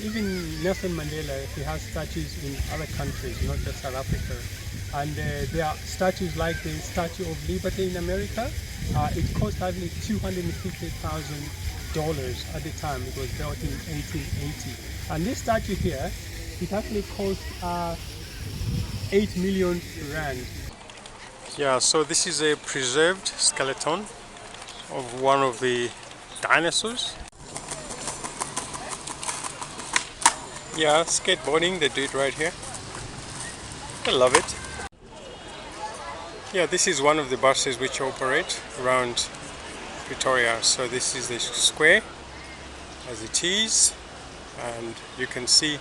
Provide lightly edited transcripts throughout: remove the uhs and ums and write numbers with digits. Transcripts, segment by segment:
even Nelson Mandela, he has statues in other countries, not just South Africa. And there are statues like the Statue of Liberty in America. It cost actually $250,000 at the time. It was built in 1880. And this statue here, it actually cost 8 million rand. Yeah, so this is a preserved skeleton of one of the dinosaurs. Yeah, skateboarding, they do it right here. I love it. Yeah, this is one of the buses which operate around Pretoria. So this is the square as it is, and you can see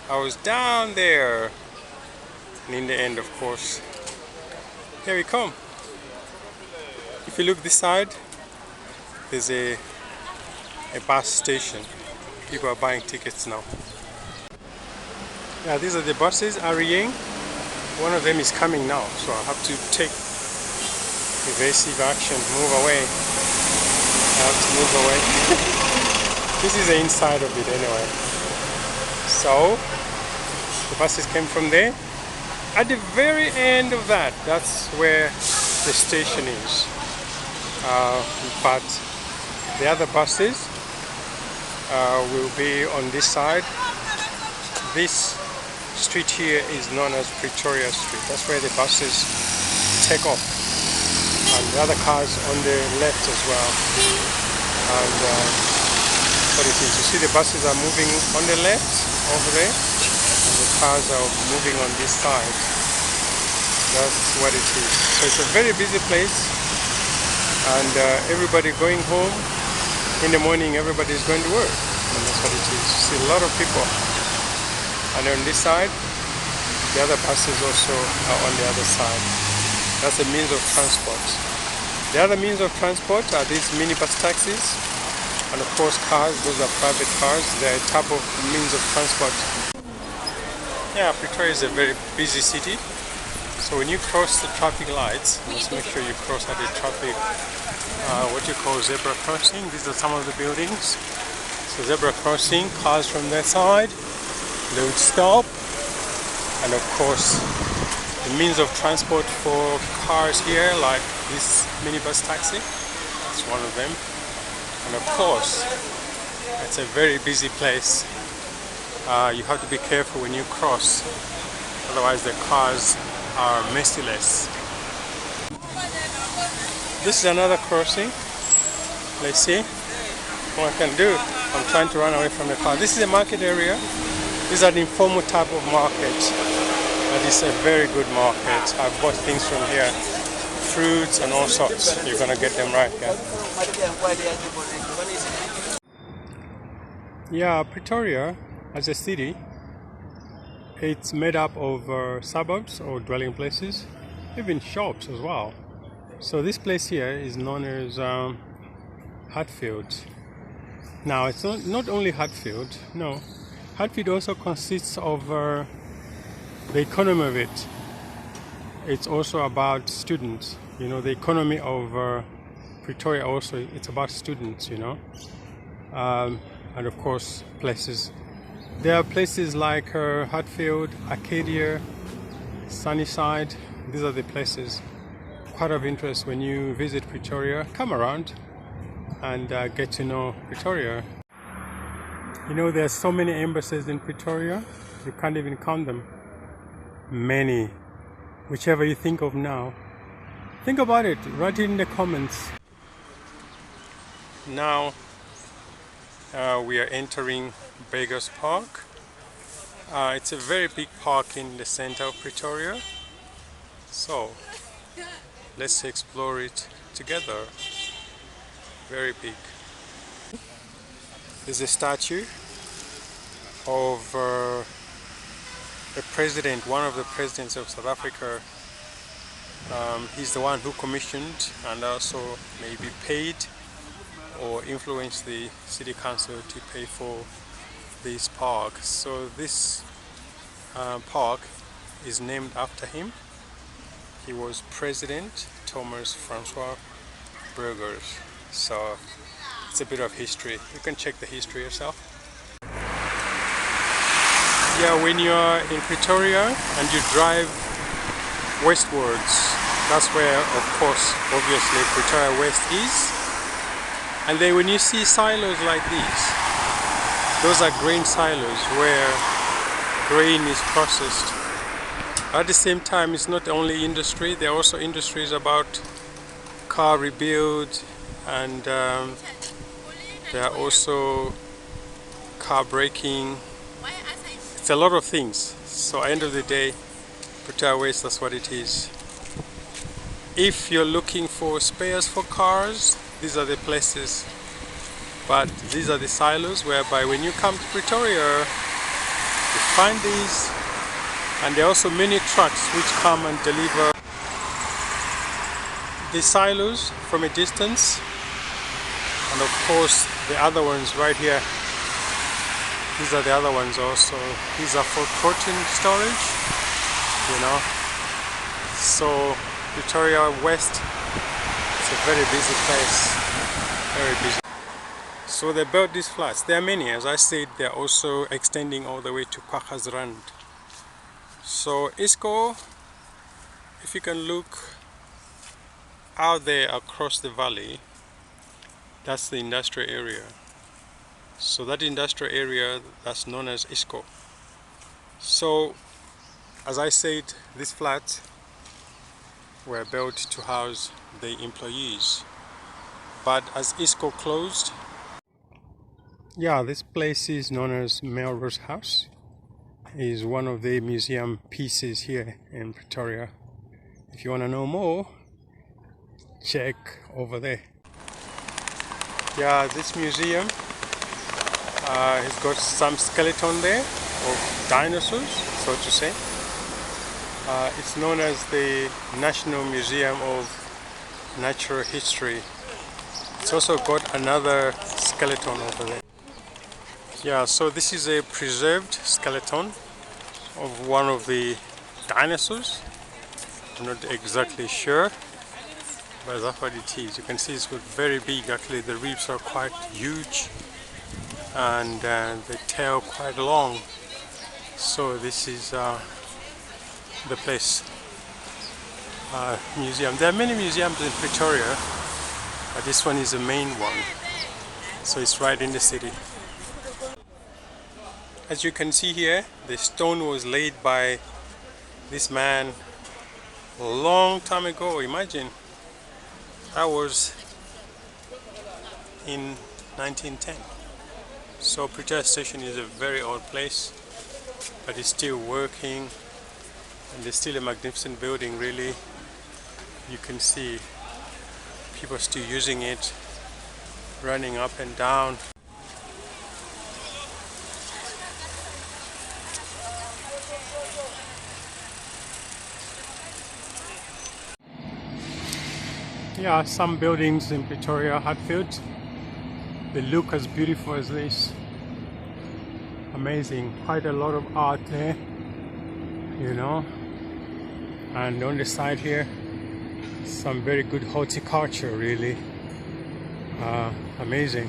I was down there, and in the end, of course, here we come. If you look this side, there's a bus station. People are buying tickets now. Yeah, these are the buses, Arieng. One of them is coming now, so I have to take evasive action, move away. I have to move away. This is the inside of it anyway. So, the buses came from there. At the very end of that, that's where the station is. But the other buses will be on this side. This street here is known as Pretoria Street. That's where the buses take off. And the other cars on the left as well. And what it is, you see the buses are moving on the left over there, and the cars are moving on this side. That's what it is. So it's a very busy place, and everybody going home in the morning, everybody is going to work, and that's what it is. You see a lot of people. And on this side, the other buses also are on the other side. That's a means of transport. The other means of transport are these minibus taxis, and of course cars. Those are private cars. They're a type of means of transport. Yeah, Pretoria is a very busy city. So when you cross the traffic lights, just make sure you cross at the traffic, what you call zebra crossing. These are some of the buildings. So zebra crossing, cars from that side, they would stop. And of course, the means of transport for cars here, like this minibus taxi, it's one of them. And of course, it's a very busy place. You have to be careful when you cross, otherwise the cars are merciless. This is another crossing. Let's see what I can do. I'm trying to run away from the car. This is a market area. This is an informal type of market, but it's a very good market. I've bought things from here, fruits and all sorts. You're gonna get them right here. Yeah, Pretoria as a city, it's made up of suburbs or dwelling places, even shops as well. So this place here is known as Hatfield. Now it's not only Hatfield, no. Hatfield also consists of the economy of it. It's also about students. You know, the economy of Pretoria also, it's about students, you know. And of course, places. There are places like Hatfield, Arcadia, Sunnyside. These are the places quite of interest when you visit Pretoria. Come around and get to know Pretoria. You know, there are so many embassies in Pretoria, you can't even count them. Many. Whichever you think of now. Think about it, write it in the comments. Now we are entering Beggars Park. It's a very big park in the center of Pretoria. So let's explore it together. Very big. There's a statue of a president, one of the presidents of South Africa. He's the one who commissioned and also maybe paid or influenced the city council to pay for this park. So this park is named after him. He was President Thomas Francois Burgers. So it's a bit of history. You can check the history yourself. Yeah, when you're in Pretoria and you drive westwards, that's where, of course, obviously Pretoria West is. And then when you see silos like these, those are grain silos where grain is processed. At the same time, it's not only industry, there are also industries about car rebuild, and there are also car braking. It's a lot of things. So at the end of the day, Pretoria West, that's what it is. If you're looking for spares for cars, these are the places. But these are the silos whereby when you come to Pretoria, you find these, and there are also many trucks which come and deliver the silos from a distance. And of course the other ones right here, these are the other ones also. These are for protein storage, you know. So Pretoria West, it's a very busy place, very busy. So they built these flats. There are many, as I said, they're also extending all the way to Kwagga's-Rand. So Isco, if you can look out there across the valley, that's the industrial area. So that industrial area, that's known as Isco. So as I said, these flats were built to house the employees. But as Isco closed, yeah, this place is known as Melrose House. It is one of the museum pieces here in Pretoria. If you want to know more, check over there. Yeah, this museum has got some skeleton there of dinosaurs, so to say. It's known as the National Museum of Natural History. It's also got another skeleton over there. Yeah, so this is a preserved skeleton of one of the dinosaurs. I'm not exactly sure, but that's what it is. You can see it's very big. Actually, the ribs are quite huge, and the tail quite long. So this is the place, museum. There are many museums in Pretoria, but this one is the main one. So it's right in the city. As you can see here, the stone was laid by this man a long time ago. Imagine, that was in 1910. So Pretoria Station is a very old place, but it's still working, and there's still a magnificent building. Really, you can see people still using it, running up and down. Yeah, some buildings in Pretoria, Hatfield, they look as beautiful as this. Amazing, quite a lot of art there, you know. And on the side here, some very good horticulture, really. Amazing.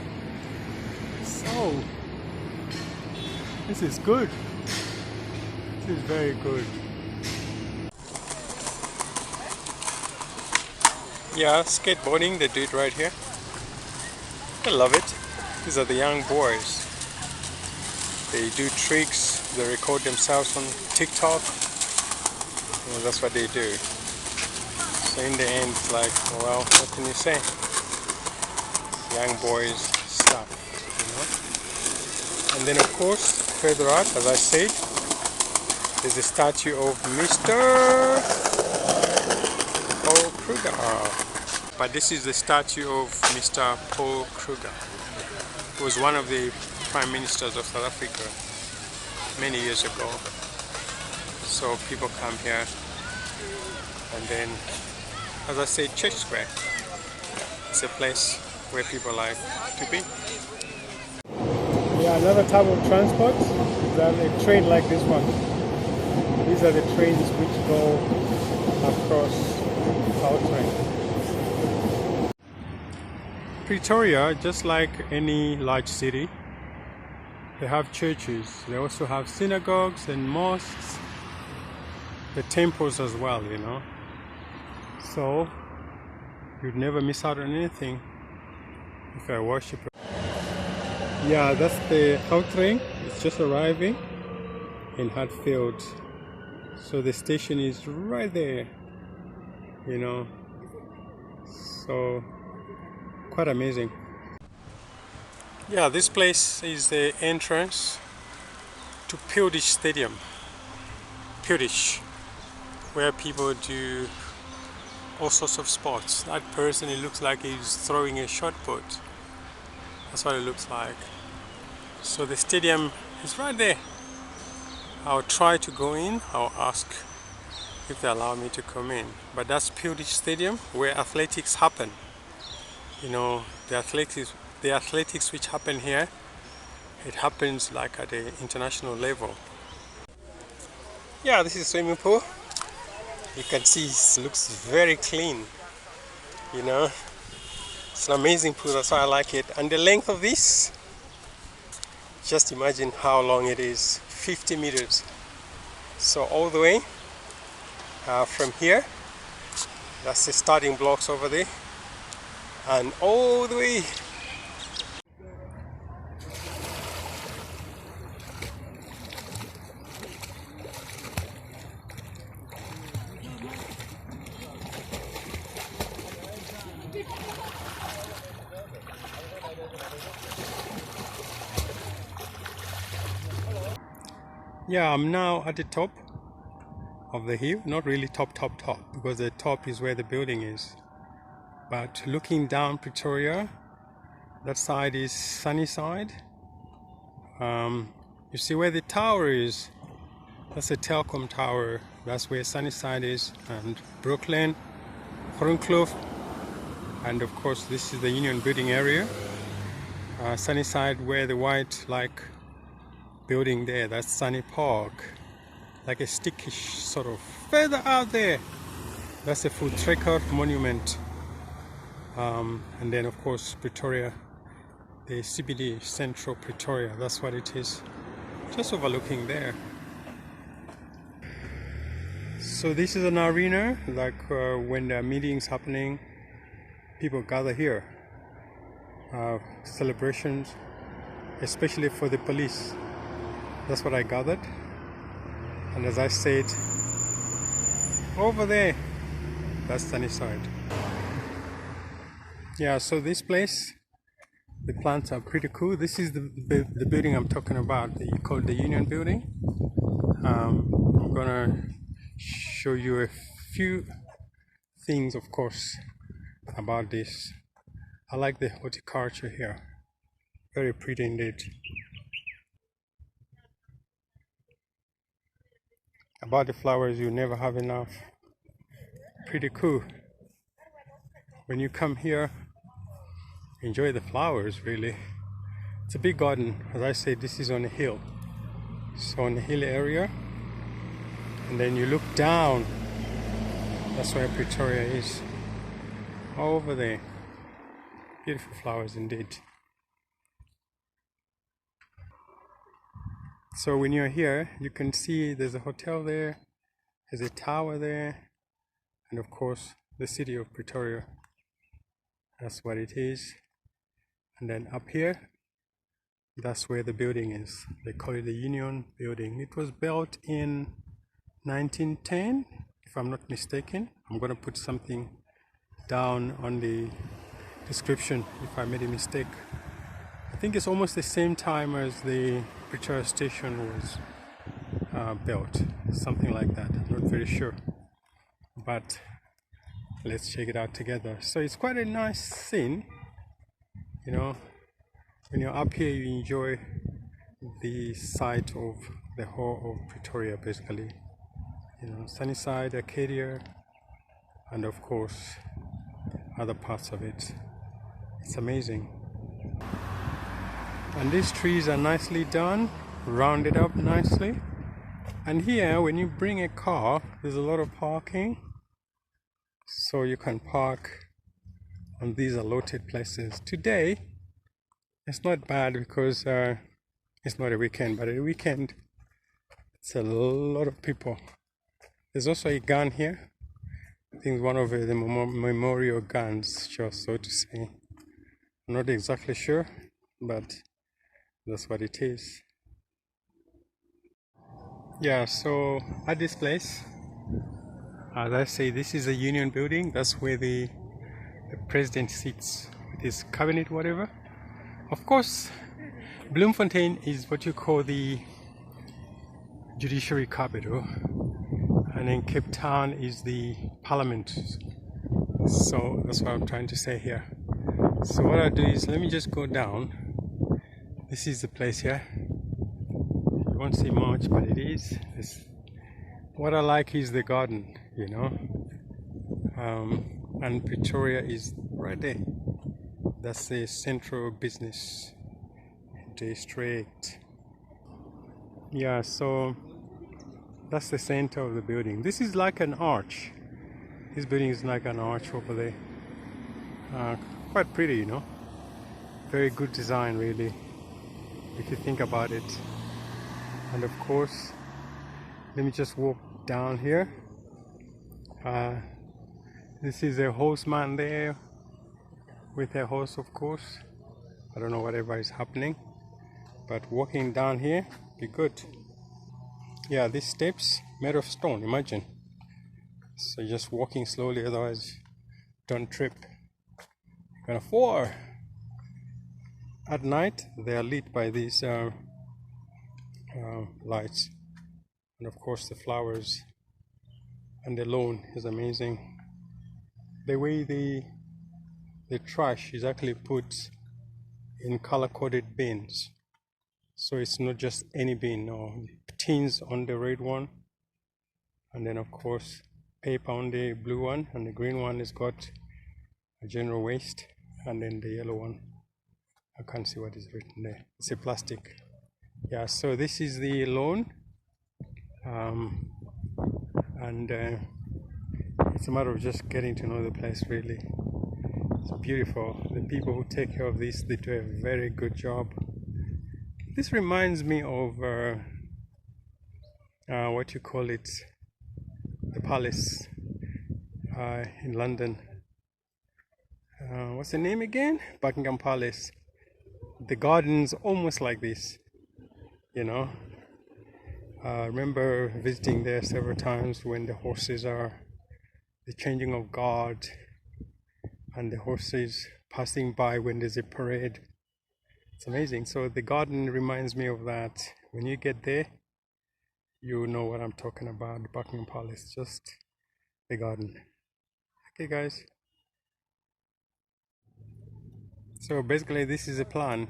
So, this is good. This is very good. Yeah, skateboarding, they do it right here. I love it. These are the young boys. They do tricks, they record themselves on TikTok. You know, that's what they do. So in the end, it's like, well, what can you say? Young boys stuff, you know. And then of course, further out, as I said, there's a statue of Mr. Paul Kruger. But this is the statue of Mr. Paul Kruger, who was one of the prime ministers of South Africa many years ago. So people come here, and then, as I said, Church Square. It's a place where people like to be. Yeah, another type of transport is a train like this one. These are the trains which go across Gauteng. Pretoria, just like any large city, They have churches. They also have synagogues and mosques. The temples as well, you know. So you'd never miss out on anything if I worship. Yeah, that's the train. It's just arriving in Hatfield. So the station is right there, you know. So quite amazing. Yeah, this place is the entrance to Pildish Stadium. Pildish, where people do all sorts of sports. That person, it looks like he's throwing a shot put. That's what it looks like. So the stadium is right there. I'll try to go in. I'll ask if they allow me to come in. But that's Pildish Stadium, where athletics happen. You know, the athletics which happen here, it happens like at the international level. Yeah, this is swimming pool. You can see it looks very clean. You know, it's an amazing pool. That's why I like it. And the length of this, just imagine how long it is. 50 meters. So all the way from here, that's the starting blocks over there, and all the way. Yeah, I'm now at the top of the hill. Not really top, because the top is where the building is. But looking down Pretoria, that side is sunny side. You see where the tower is? That's the telecom tower. That's where Sunnyside is, and Brooklyn, Groenkloof, and of course this is the Union Building area. Sunnyside, where the white like building there, that's Sunny Park, like a stickish sort of. Further out there, that's a food tracker monument, and then of course Pretoria, the CBD, Central Pretoria, that's what it is, just overlooking there. So this is an arena, like when there are meetings happening, people gather here. Celebrations, especially for the police. That's what I gathered. And as I said, over there, that's Sunnyside. Yeah, so this place, the plants are pretty cool. This is the building I'm talking about, called the Union Building. I'm gonna show you a few things, of course, about this. I like the horticulture here. Very pretty indeed. About the flowers, you never have enough. Pretty cool. When you come here, enjoy the flowers, really. It's a big garden. As I said, this is on a hill. So on the hill area, and then you look down, that's where Pretoria is. Over there. Beautiful flowers indeed. So when you're here, you can see there's a hotel there, there's a tower there, and of course the City of Pretoria. That's what it is. And then up here, that's where the building is. They call it the Union Building. It was built in 1910, if I'm not mistaken. I'm going to put something down on the description if I made a mistake. I think it's almost the same time as the Pretoria station was built, something like that. I'm not very sure, but let's check it out together. So it's quite a nice scene, you know. When you're up here, you enjoy the sight of the whole of Pretoria, basically. You know, Sunnyside, Arcadia, and of course other parts of it. It's amazing. And these trees are nicely done, rounded up nicely. And here, when you bring a car, there's a lot of parking, so you can park on these allotted places. Today it's not bad because It's not a weekend, but a weekend it's a lot of people. There's also a gun here. I think one of the memorial guns, just so to say. I'm not exactly sure, but that's what it is. Yeah, so at this place, as I say, this is a union building. That's where the president sits with his cabinet, whatever. Of course, Bloemfontein is what you call the judiciary capital, and then Cape Town is the parliament. So that's what I'm trying to say here. So what I do is, let me just go down. This is the place here. You won't see much, but it is. What I like is the garden, you know. And Pretoria is right there. That's the central business district. Yeah, so that's the center of the building. This is like an arch. This building is like an arch over there. Quite pretty, you know. Very good design, really, if you think about it. And of course, let me just walk down here. This is a horseman there with a horse, of course. I don't know whatever is happening, but walking down here be good. Yeah, these steps made of stone, imagine. So just walking slowly, otherwise don't trip. You're gonna fall. At night they are lit by these lights, and of course the flowers and the lawn is amazing. The way the trash is actually put in color-coded bins, so it's not just any bin. No, tins on the red one, and then of course paper on the blue one, and the green one has got a general waste, and then the yellow one, I can't see what is written there. It's a plastic. Yeah, so this is the lawn, and it's a matter of just getting to know the place, really. It's beautiful. The people who take care of this, they do a very good job. This reminds me of what you call it, the palace in London. What's the name again? Buckingham Palace. The garden's almost like this, you know. I remember visiting there several times when the horses are the changing of guard, and the horses passing by when there's a parade. It's amazing. So the garden reminds me of that. When you get there, you know what I'm talking about. The Buckingham Palace, just the garden. Okay, guys. So basically, this is a plan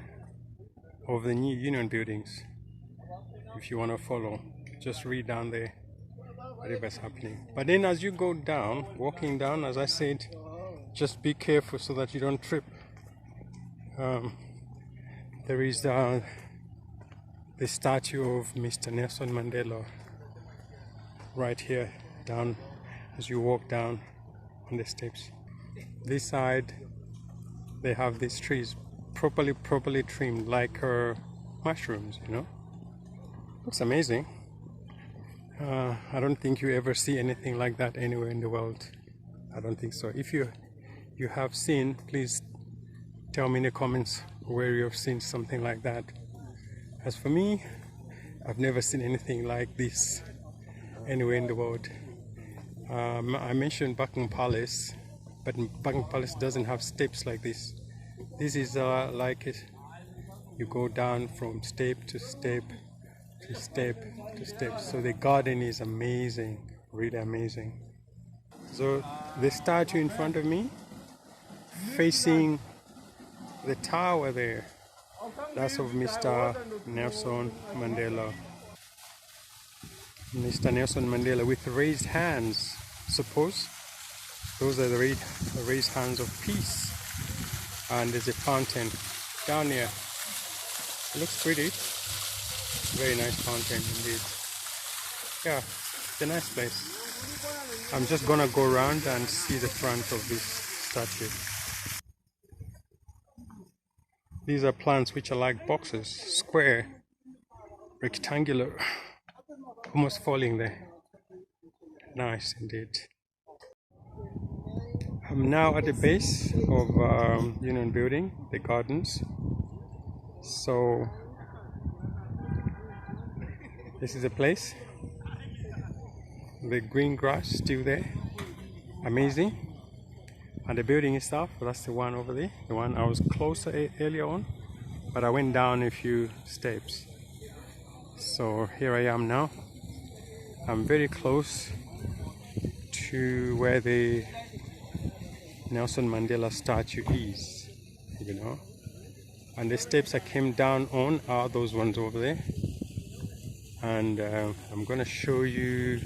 of the new union buildings. If you want to follow, just read down there whatever's happening. But then as you go down, walking down, as I said, just be careful so that you don't trip. There is the statue of Mr. Nelson Mandela right here down as you walk down on the steps. This side they have these trees properly trimmed like mushrooms, you know. Looks amazing. I don't think you ever see anything like that anywhere in the world. I don't think so. If you have seen, please tell me in the comments where you have seen something like that. As for me, I've never seen anything like this anywhere in the world. I mentioned Buckingham Palace, but Buckingham Palace doesn't have steps like this. This is like it. You go down from step to step to step to step. So the garden is amazing, really amazing. So the statue in front of me, facing the tower there, that's of Mr. Nelson Mandela. Mr. Nelson Mandela with raised hands, suppose. Those are the raised hands of peace. And there's a fountain down here. It looks pretty. Very nice fountain indeed. Yeah, it's a nice place. I'm just gonna go around and see the front of this statue. These are plants which are like boxes, square, rectangular, almost falling there. Nice indeed. I'm now at the base of Union Building, the gardens. So this is a place. The green grass still there, amazing. And the building itself, that's the one over there, the one I was closer earlier on, but I went down a few steps. So here I am now. I'm very close to where the Nelson Mandela statue is, you know. And the steps I came down on are those ones over there. And I'm going to show you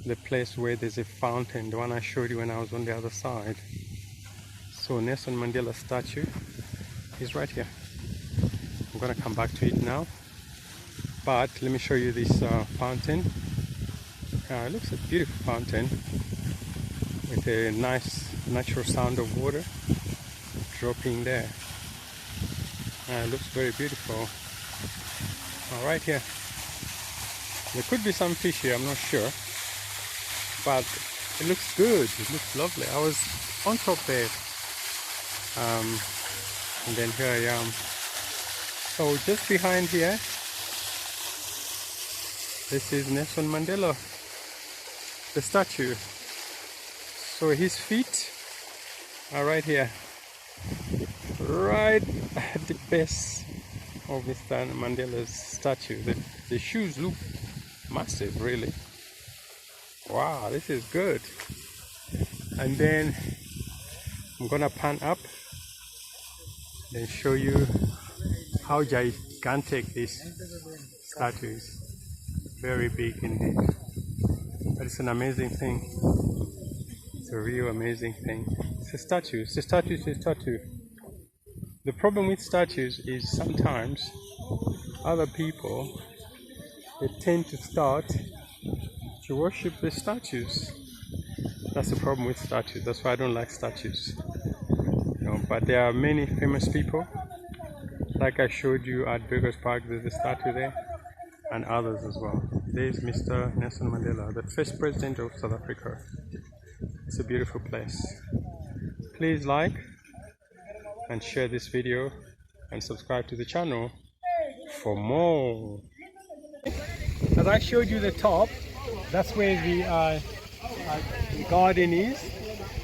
the place where there's a fountain, the one I showed you when I was on the other side. So Nelson Mandela statue is right here. I'm going to come back to it now. But let me show you this fountain. It looks a beautiful fountain with a nice natural sound of water dropping there. It looks very beautiful. Right here. There could be some fish here, I'm not sure. But it looks good, it looks lovely. I was on top there. And then here I am. So just behind here, this is Nelson Mandela, the statue. So his feet are right here, right at the base of Mr. Mandela's statue. The shoes look massive, really. Wow, this is good. And then I'm gonna pan up and show you how gigantic this statue is. Very big indeed. But it's an amazing thing. It's a real amazing thing. It's a statue. It's a statue. It's a statue. The problem with statues is sometimes other people, they tend to start to worship the statues. That's the problem with statues. That's why I don't like statues. You know, but there are many famous people. Like I showed you at Burgers Park, there's a statue there, and others as well. There's Mr. Nelson Mandela, the first president of South Africa. It's a beautiful place. Please like and share this video and subscribe to the channel for more. As I showed you the top, that's where the garden is,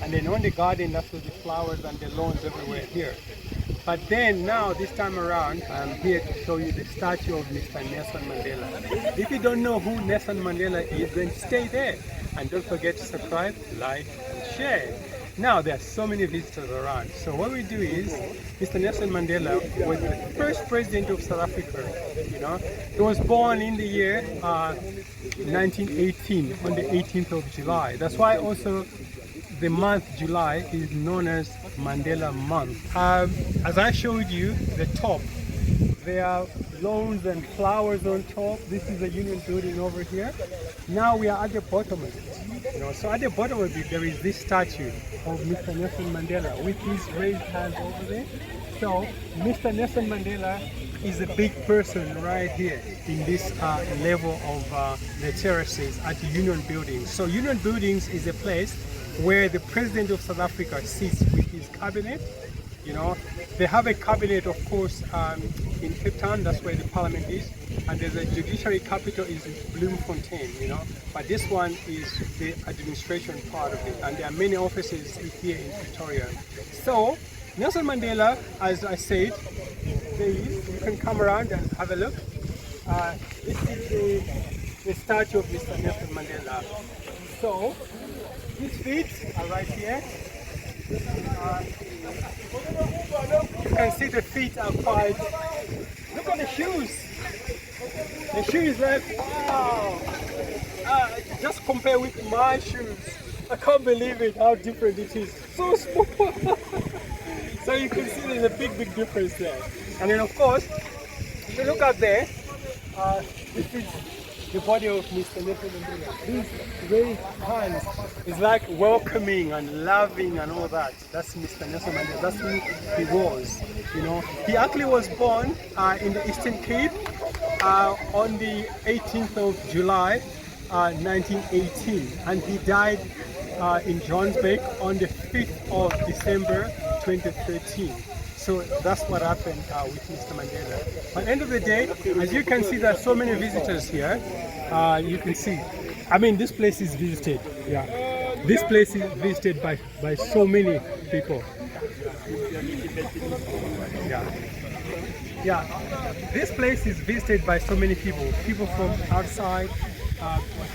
and then on the garden that's where the flowers and the lawns everywhere here. But then now this time around I'm here to show you the statue of Mr. Nelson Mandela. If you don't know who Nelson Mandela is, then stay there and don't forget to subscribe, like and share. Now there are so many visitors around, so what we do is, Mr. Nelson Mandela was the first president of South Africa. You know, he was born in the year 1918 on the 18th of July. That's why also the month July is known as Mandela month. As I showed you the top, there are lawns and flowers on top. This is the Union Building over here. Now we are at the bottom of it. You know, so at the bottom of it there is this statue of Mr. Nelson Mandela with his raised hand over there. So Mr. Nelson Mandela is a big person right here in this level of the terraces at the Union Buildings. So Union Buildings is a place where the President of South Africa sits with his cabinet. You know, they have a cabinet, of course, in Cape Town, that's where the parliament is, and there's a judiciary capital is in Bloemfontein, you know, but this one is the administration part of it, and there are many offices here in Pretoria. So Nelson Mandela, as I said, there is, you can come around and have a look. This is the statue of Mr. Nelson Mandela. So his feet are right here. You can see the feet are quite, look at the shoes. The shoes, like, wow. Just compare with my shoes. I can't believe it, how different it is. So small. So you can see there's a big difference there. And then of course, if you look up there, this is the body of Mr. Nelson Mandela. These raised hands is like welcoming and loving and all that. That's Mr. Nelson Mandela. That's who he was. You know, he actually was born in the Eastern Cape on the 18th of July 1918, and he died in Johannesburg on the 5th of December 2013. So that's what happened with Mr. Mandela. But at the end of the day, as you can see, there are so many visitors here. You can see, I mean, this place is visited. Yeah, this place is visited by so many people. Yeah, this place is visited by so many people. People from outside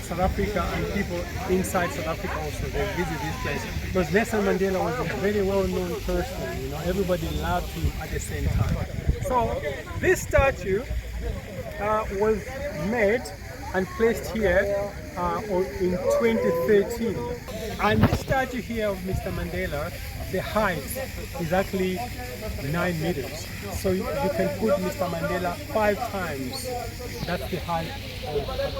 South Africa and people inside South Africa also, they visit this place. Because Nelson Mandela was a very well-known person, you know, everybody loved him at the same time. So this statue was made and placed here in 2013. And this statue here of Mr. Mandela, the height is actually 9 meters. So you can put Mr. Mandela 5 times. That's the height of this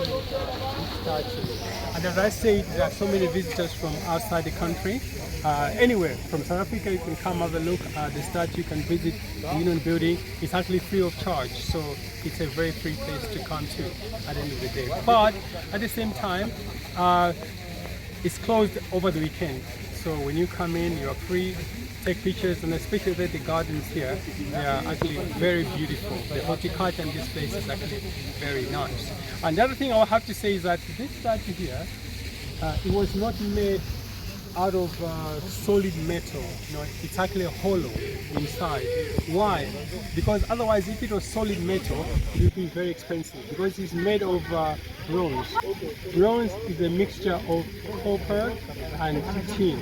statue. And as I said, there are so many visitors from outside the country. Anywhere from South Africa, you can come have a look at the statue. You can visit the Union Building. It's actually free of charge, so it's a very free place to come to at the end of the day. But at the same time, it's closed over the weekend. So when you come in, you are free, take pictures, and especially the gardens here, they are actually very beautiful. The horticulture in this place is actually very nice. And the other thing I will have to say is that this statue here, it was not made out of solid metal. You know, it's actually hollow inside. Why? Because otherwise, if it was solid metal, it would be very expensive. Because it's made of bronze. Bronze is a mixture of copper and tin.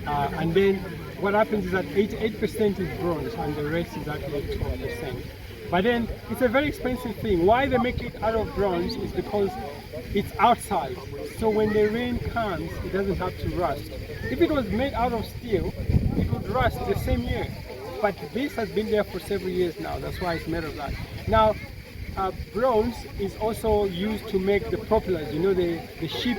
And then what happens is that 88% is bronze and the rest is actually 12%. But then it's a very expensive thing. Why they make it out of bronze is because it's outside. So when the rain comes, it doesn't have to rust. If it was made out of steel, it would rust the same year. But this has been there for several years now. That's why it's made of that. Now, bronze is also used to make the propellers. You know, the ship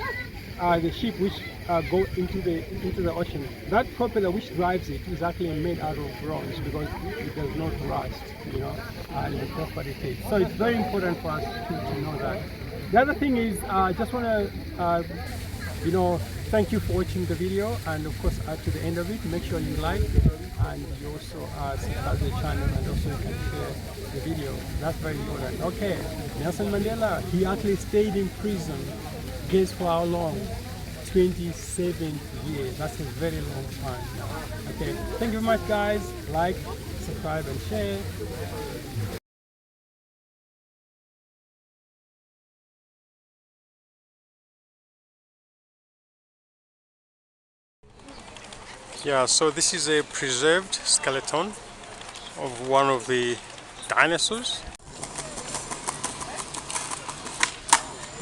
which go into the ocean. That propeller which drives it is actually made out of bronze because it does not rust. You know, and that's what it is. So it's very important for us to know that. The other thing is, I just want to, you know, thank you for watching the video, and of course, to the end of it, make sure you like and you also subscribe to the channel, and also you can share the video. That's very important. Okay, Nelson Mandela, he actually stayed in prison. Guess for how long? 27 years. That's a very long time now. Okay, thank you very much, guys. Like, subscribe, and share. Yeah, so this is a preserved skeleton of one of the dinosaurs.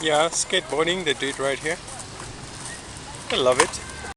Yeah, skateboarding, they do it right here. I love it.